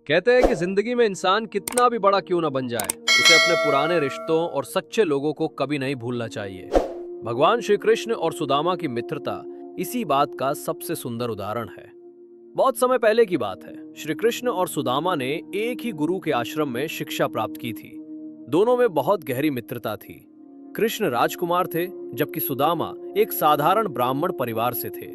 कहते हैं कि जिंदगी में इंसान कितना भी बड़ा क्यों ना बन जाए, उसे अपने पुराने रिश्तों और सच्चे लोगों को कभी नहीं भूलना चाहिए। भगवान श्री कृष्ण और सुदामा की मित्रता इसी बात का सबसे सुंदर उदाहरण है। बहुत समय पहले की बात है। श्री कृष्ण और सुदामा ने एक ही गुरु के आश्रम में शिक्षा प्राप्त की थी। दोनों में बहुत गहरी मित्रता थी। कृष्ण राजकुमार थे, जबकि सुदामा एक साधारण ब्राह्मण परिवार से थे।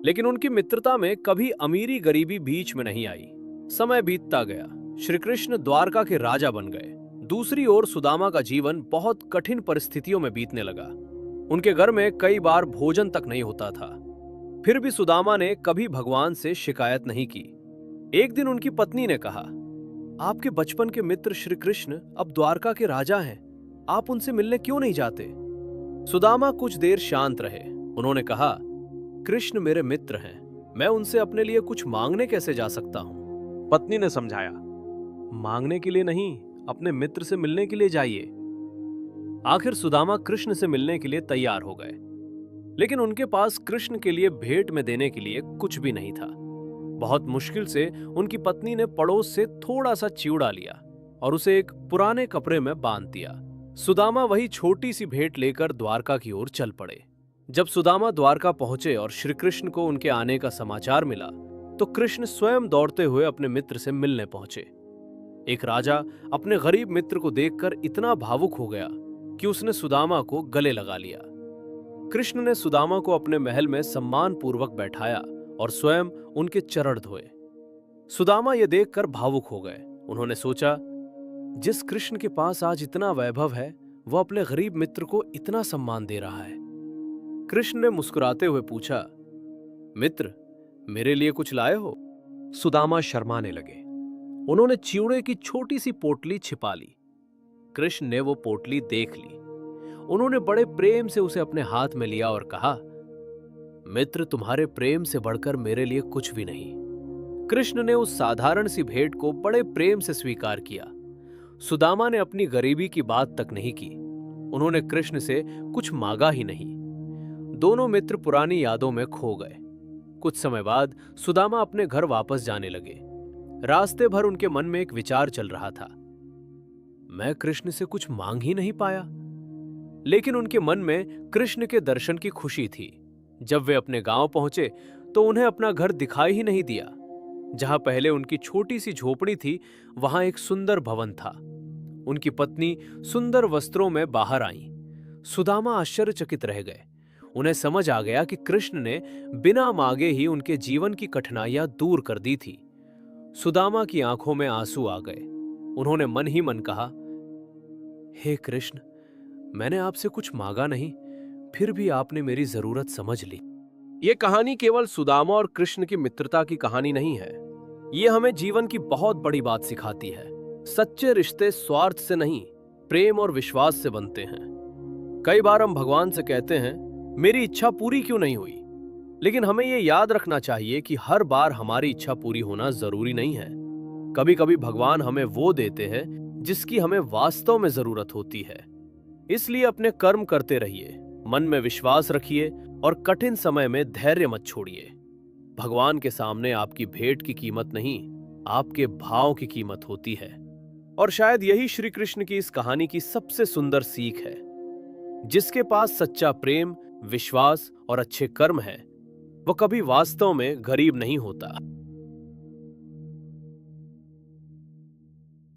लेकिन उनकी मित्रता में कभी अमीरी गरीबी बीच में नहीं आई। समय बीतता गया। श्री कृष्ण द्वारका के राजा बन गए। दूसरी ओर सुदामा का जीवन बहुत कठिन परिस्थितियों में बीतने लगा। उनके घर में कई बार भोजन तक नहीं होता था। फिर भी सुदामा ने कभी भगवान से शिकायत नहीं की। एक दिन उनकी पत्नी ने कहा, आपके बचपन के मित्र श्री कृष्ण अब द्वारका के राजा हैं, आप उनसे मिलने क्यों नहीं जाते? सुदामा कुछ देर शांत रहे। उन्होंने कहा, कृष्ण मेरे मित्र हैं, मैं उनसे अपने लिए कुछ मांगने कैसे जा सकता हूं? पत्नी ने समझाया, मांगने के लिए नहीं, अपने मित्र से मिलने के लिए जाइए। आखिर सुदामा कृष्ण से मिलने के लिए तैयार हो गए, लेकिन उनके पास कृष्ण के लिए भेंट में देने के लिए कुछ भी नहीं था। बहुत मुश्किल से उनकी पत्नी ने पड़ोस से थोड़ा सा चिवड़ा लिया और उसे एक पुराने कपड़े में बांध दिया। सुदामा वही छोटी सी भेंट लेकर द्वारका की ओर चल पड़े। जब सुदामा द्वारका पहुंचे और श्री कृष्ण को उनके आने का समाचार मिला, तो कृष्ण स्वयं दौड़ते हुए अपने मित्र से मिलने पहुंचे। एक राजा अपने गरीब मित्र को देखकर इतना भावुक हो गया कि उसने सुदामा को गले लगा लिया। कृष्ण ने सुदामा को अपने महल में सम्मान पूर्वक बैठाया और स्वयं उनके चरण धोए। सुदामा यह देखकर भावुक हो गए। उन्होंने सोचा, जिस कृष्ण के पास आज इतना वैभव है, वह अपने गरीब मित्र को इतना सम्मान दे रहा है। कृष्ण ने मुस्कुराते हुए पूछा, मित्र, मेरे लिए कुछ लाए हो? सुदामा शर्माने लगे। उन्होंने चिवड़े की छोटी सी पोटली छिपा ली। कृष्ण ने वो पोटली देख ली। उन्होंने बड़े प्रेम से उसे अपने हाथ में लिया और कहा, मित्र, तुम्हारे प्रेम से बढ़कर मेरे लिए कुछ भी नहीं। कृष्ण ने उस साधारण सी भेंट को बड़े प्रेम से स्वीकार किया। सुदामा ने अपनी गरीबी की बात तक नहीं की। उन्होंने कृष्ण से कुछ मांगा ही नहीं। दोनों मित्र पुरानी यादों में खो गए। कुछ समय बाद सुदामा अपने घर वापस जाने लगे। रास्ते भर उनके मन में एक विचार चल रहा था, मैं कृष्ण से कुछ मांग ही नहीं पाया। लेकिन उनके मन में कृष्ण के दर्शन की खुशी थी। जब वे अपने गांव पहुंचे तो उन्हें अपना घर दिखाई ही नहीं दिया। जहां पहले उनकी छोटी सी झोपड़ी थी, वहां एक सुंदर भवन था। उनकी पत्नी सुंदर वस्त्रों में बाहर आई। सुदामा आश्चर्यचकित रह गए। उन्हें समझ आ गया कि कृष्ण ने बिना मांगे ही उनके जीवन की कठिनाइयां दूर कर दी थी। सुदामा की आंखों में आंसू आ गए। उन्होंने मन ही मन कहा, हे कृष्ण, मैंने आपसे कुछ मांगा नहीं, फिर भी आपने मेरी जरूरत समझ ली। यह कहानी केवल सुदामा और कृष्ण की मित्रता की कहानी नहीं है। यह हमें जीवन की बहुत बड़ी बात सिखाती है। सच्चे रिश्ते स्वार्थ से नहीं, प्रेम और विश्वास से बनते हैं। कई बार हम भगवान से कहते हैं, मेरी इच्छा पूरी क्यों नहीं हुई? लेकिन हमें यह याद रखना चाहिए कि हर बार हमारी इच्छा पूरी होना जरूरी नहीं है। कभी कभी भगवान हमें वो देते हैं जिसकी हमें वास्तव में जरूरत होती है। इसलिए अपने कर्म करते रहिए, मन में विश्वास रखिए और कठिन समय में धैर्य मत छोड़िए। भगवान के सामने आपकी भेंट की कीमत नहीं, आपके भाव की कीमत होती है। और शायद यही श्री कृष्ण की इस कहानी की सबसे सुंदर सीख है। जिसके पास सच्चा प्रेम, विश्वास और अच्छे कर्म है, वो कभी वास्तव में गरीब नहीं होता।